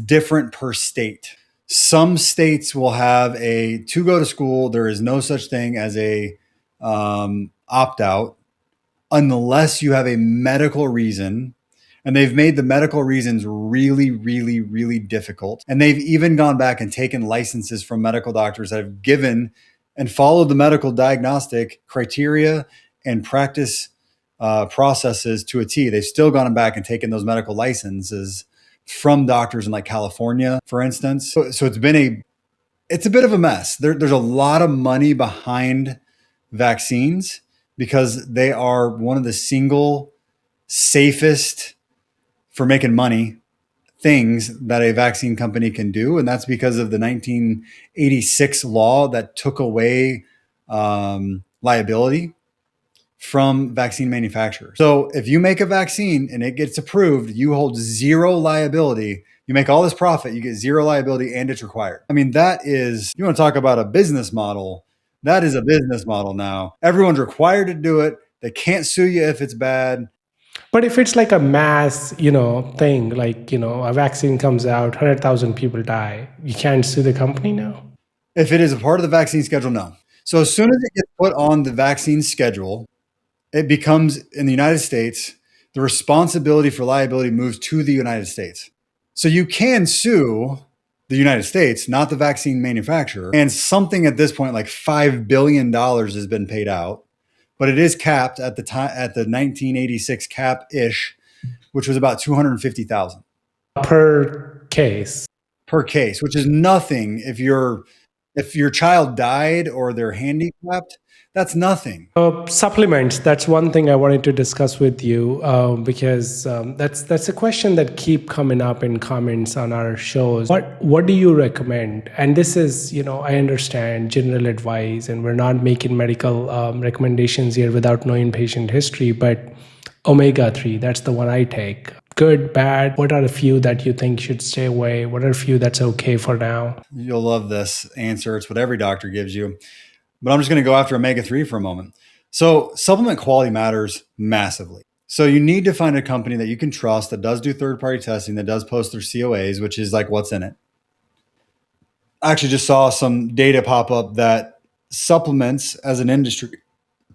different per state. Some states will have to go to school. There is no such thing as a opt out unless you have a medical reason. And they've made the medical reasons really, really, really difficult. And they've even gone back and taken licenses from medical doctors that have given and followed the medical diagnostic criteria and practice processes to a T. They've still gone back and taken those medical licenses from doctors in like California, for instance. So it's a bit of a mess. There's a lot of money behind vaccines because they are one of the single safest for making money things that a vaccine company can do. And that's because of the 1986 law that took away liability from vaccine manufacturers. So if you make a vaccine and it gets approved, you hold zero liability. You make all this profit, you get zero liability, and it's required. I mean, you want to talk about a business model. That is a business model now. Everyone's required to do it. They can't sue you if it's bad. But if it's like a mass, thing, a vaccine comes out, 100,000 people die, you can't sue the company now? If it is a part of the vaccine schedule, no. So as soon as it gets put on the vaccine schedule, it becomes, in the United States, the responsibility for liability moves to the United States. So you can sue the United States, not the vaccine manufacturer. And something at this point, like $5 billion has been paid out. But it is capped at the 1986 cap-ish, which was about 250,000 per case, which is nothing. If your child died or they're handicapped, that's nothing. Supplements. That's one thing I wanted to discuss with you because that's a question that keep coming up in comments on our shows. What do you recommend? And this is, I understand general advice, and we're not making medical recommendations here without knowing patient history. But omega-3, that's the one I take. Good, bad. What are a few that you think should stay away? What are a few that's okay for now? You'll love this answer. It's what every doctor gives you. But I'm just going to go after omega-3 for a moment. So supplement quality matters massively. So you need to find a company that you can trust that does do third-party testing, that does post their COAs, which is like what's in it. I actually just saw some data pop up that supplements as an industry,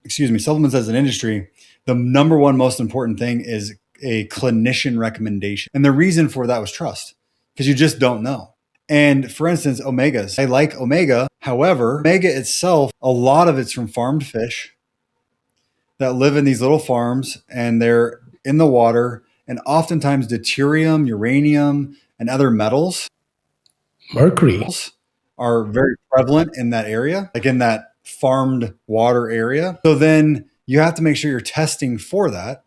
supplements as an industry, the number one most important thing is a clinician recommendation. And the reason for that was trust, because you just don't know. And for instance, omegas. I like omega. However, omega itself, a lot of it's from farmed fish that live in these little farms and they're in the water. And oftentimes, deuterium, uranium, and other metals Mercury. are very prevalent in that area, like in that farmed water area. So then you have to make sure you're testing for that.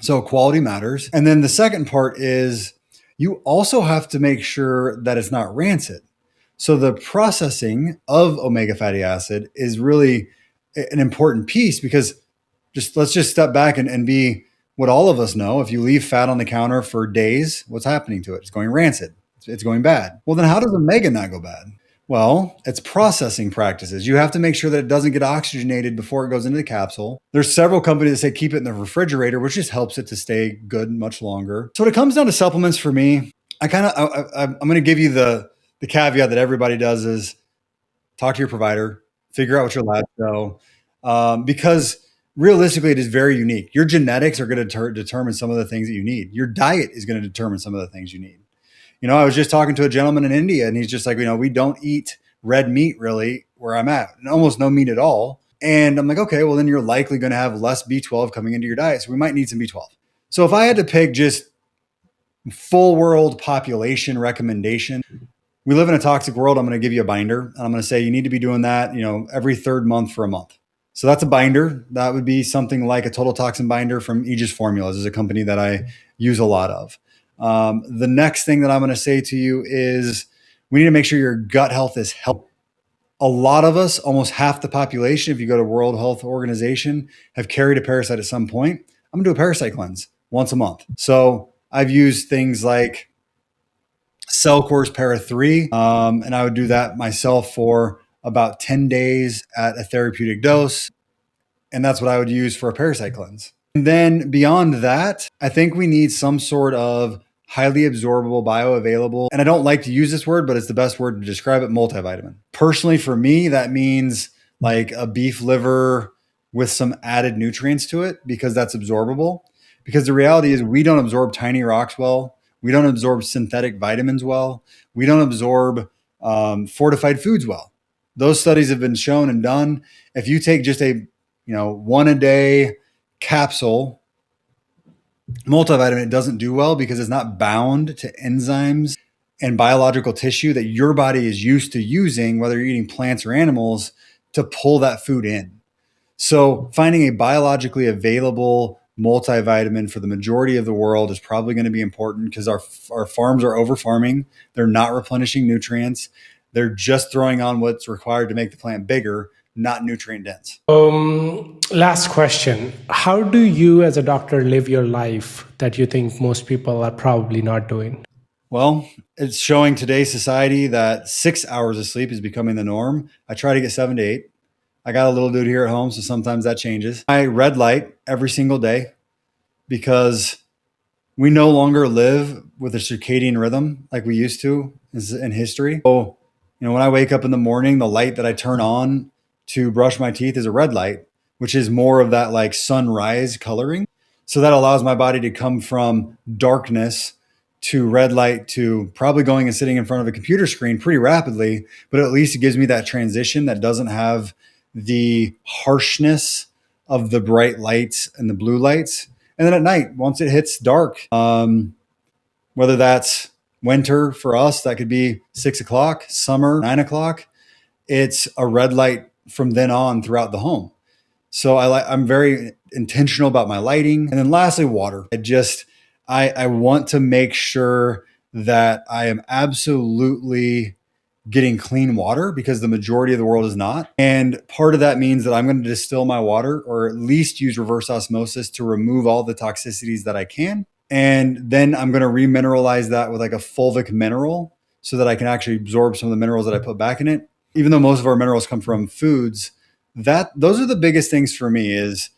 So quality matters. And then the second part is you also have to make sure that it's not rancid. So the processing of omega fatty acid is really an important piece, because let's just step back and be what all of us know. If you leave fat on the counter for days, what's happening to it? It's going rancid. It's going bad. Well, then how does omega not go bad? Well, it's processing practices. You have to make sure that it doesn't get oxygenated before it goes into the capsule. There's several companies that say keep it in the refrigerator, which just helps it to stay good much longer. So when it comes down to supplements for me, I'm going to give you the caveat that everybody does is talk to your provider, figure out what your labs show, because realistically, it is very unique. Your genetics are going to determine some of the things that you need. Your diet is going to determine some of the things you need. I was just talking to a gentleman in India, and he's just like, we don't eat red meat really where I'm at, and almost no meat at all. And I'm like, okay, well, then you're likely going to have less B12 coming into your diet. So we might need some B12. So if I had to pick just full world population recommendation, we live in a toxic world. I'm going to give you a binder, and I'm going to say you need to be doing that, every third month for a month. So that's a binder. That would be something like a total toxin binder from Aegis Formulas, is a company that I use a lot of. The next thing that I'm going to say to you is we need to make sure your gut health is healthy. A lot of us, almost half the population, if you go to World Health Organization, have carried a parasite at some point. I'm going to do a parasite cleanse once a month. So I've used things like Cellcore's Para 3, and I would do that myself for about 10 days at a therapeutic dose. And that's what I would use for a parasite cleanse. And then beyond that, I think we need some sort of highly absorbable, bioavailable, and I don't like to use this word, but it's the best word to describe it, multivitamin. Personally, for me, that means like a beef liver with some added nutrients to it, because that's absorbable. Because the reality is we don't absorb tiny rocks well. We don't absorb synthetic vitamins well. We don't absorb fortified foods well. Those studies have been shown and done. If you take just a one a day capsule multivitamin, it doesn't do well because it's not bound to enzymes and biological tissue that your body is used to using, whether you're eating plants or animals, to pull that food in. So finding a biologically available multivitamin for the majority of the world is probably going to be important, because our farms are over farming. They're not replenishing nutrients. They're just throwing on what's required to make the plant bigger, not nutrient dense. Last question. How do you as a doctor live your life that you think most people are probably not doing? Well, it's showing today's society that 6 hours of sleep is becoming the norm. I try to get 7 to 8. I got a little dude here at home, so sometimes that changes. I red light every single day, because we no longer live with a circadian rhythm like we used to in history. So, when I wake up in the morning, the light that I turn on to brush my teeth is a red light, which is more of that like sunrise coloring. So that allows my body to come from darkness to red light to probably going and sitting in front of a computer screen pretty rapidly, but at least it gives me that transition that doesn't have the harshness of the bright lights and the blue lights. And then at night, once it hits dark, whether that's winter for us, that could be 6 o'clock, summer, 9 o'clock, it's a red light from then on throughout the home. So I'm very intentional about my lighting. And then lastly, water. I want to make sure that I am absolutely getting clean water, because the majority of the world is not. And part of that means that I'm going to distill my water, or at least use reverse osmosis to remove all the toxicities that I can. And then I'm going to remineralize that with like a fulvic mineral, so that I can actually absorb some of the minerals that I put back in it. Even though most of our minerals come from foods, those are the biggest things for me is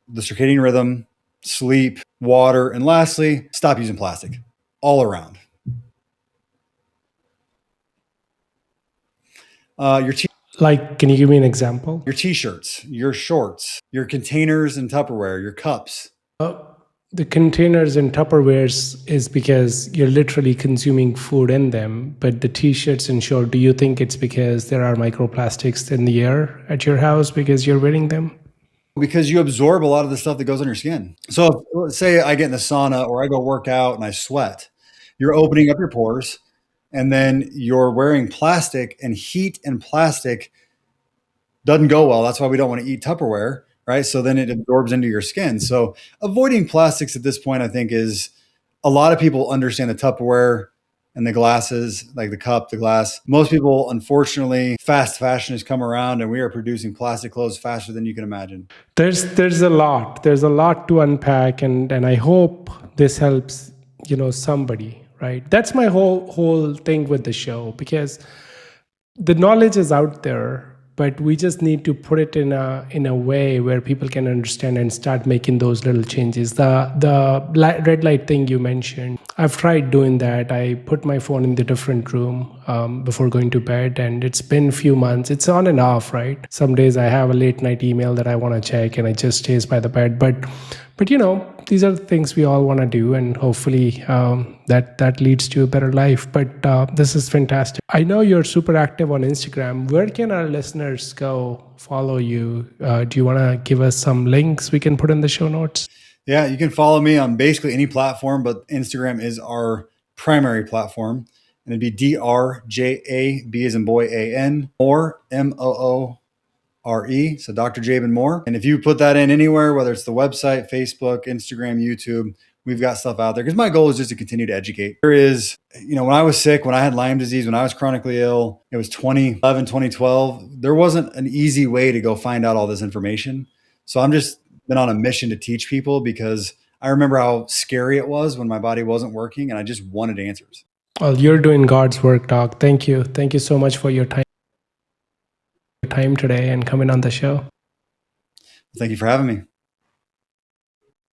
the circadian rhythm, sleep, water, and lastly, stop using plastic all around. Your Like, can you give me an example? your t-shirts, your shorts, your containers and Tupperware, your cups. The containers and Tupperwares is because you're literally consuming food in them. But the t-shirts and short, do you think it's because there are microplastics in the air at your house because you're wearing them? Because you absorb a lot of the stuff that goes on your skin. So let's say I get in the sauna or I go work out and I sweat. You're opening up your pores and then you're wearing plastic, and heat and plastic doesn't go well. That's why we don't want to eat Tupperware, right? So then it absorbs into your skin. So avoiding plastics at this point, I think, is a lot of people understand the Tupperware and the glasses, like the cup, the glass. Most people, unfortunately, fast fashion has come around and we are producing plastic clothes faster than you can imagine. There's a lot to unpack, and I hope this helps somebody, right? That's my whole thing with the show, because the knowledge is out there, but we just need to put it in a way where people can understand and start making those little changes. The red light thing you mentioned, I've tried doing that. I put my phone in the different room before going to bed, and it's been a few months. It's on and off, right? Some days I have a late night email that I want to check and it just stays by the bed, but these are the things we all want to do, and hopefully that leads to a better life. But this is fantastic. I know you're super active on Instagram. Where can our listeners go follow you? Do you want to give us some links we can put in the show notes? Yeah, you can follow me on basically any platform, but Instagram is our primary platform. And it'd be DRJAB as in boy AN, or MOORE. So Dr. Jaban Moore. And if you put that in anywhere, whether it's the website, Facebook, Instagram, YouTube, we've got stuff out there. Because my goal is just to continue to educate. There is, when I was sick, when I had Lyme disease, when I was chronically ill, it was 2011, 2012. There wasn't an easy way to go find out all this information. So I'm just been on a mission to teach people, because I remember how scary it was when my body wasn't working and I just wanted answers. Well, you're doing God's work, Doc. Thank you. Thank you so much for your time today and coming on the show. Thank you for having me.